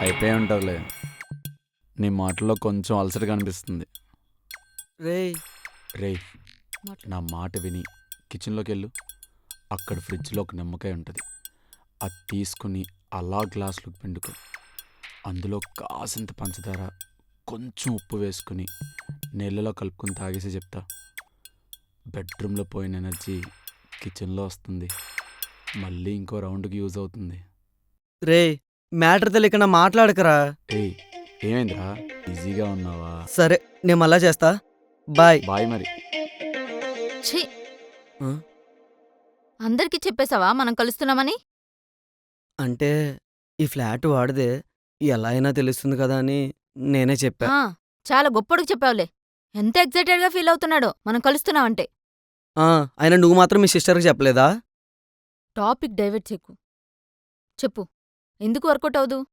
అయిపోయి ఉంటుందిలే. నీ మాటల్లో కొంచెం అలసట కనిపిస్తుంది. రేయ్ రేయ్, నా మాట విని కిచెన్లోకి వెళ్ళు. అక్కడ ఫ్రిడ్జ్లో ఒక నిమ్మకాయ ఉంటుంది. అది తీసుకుని అలా గ్లాసులోకి పిండుకో. అందులో కాసింత పంచదార, కొంచెం ఉప్పు వేసుకుని నీళ్ళలో కలుపుకొని తాగేసి చెప్తా. బెడ్రూమ్లో పోయిన ఎనర్జీ కిచెన్లో వస్తుంది. మళ్ళీ ఇంకో రౌండ్కి యూజ్ అవుతుంది. రేయ్ మ్యాటర్ తెలియకుండా మాట్లాడకరా. ఏయ్, ఏమైందిరా? ఈజీగా ఉన్నావా? సరే నేను మళ్ళా చేస్తా. బాయ్. బాయ్ మరి. ఛీ, ఆ? అందరికీ చెప్పేశావా మనం కలుస్తున్నామని? అంటే ఈ ఫ్లాట్ వాడిదే, ఎలా అయినా తెలుస్తుంది కదా అని నేనే చెప్పా. ఆ, చాలా గొప్పడికి చెప్పావులే. ఎంత ఎక్సైటెడ్గా ఫీల్ అవుతున్నాడో మనం కలుస్తున్నామంటే. ఆ, అయినా నువ్వు మాత్రం మీ సిస్టర్కి చెప్పలేదా? టాపిక్ డైవర్ట్ చెక్కు. చెప్పు, ఎందుకు వర్కౌట్ అవదు?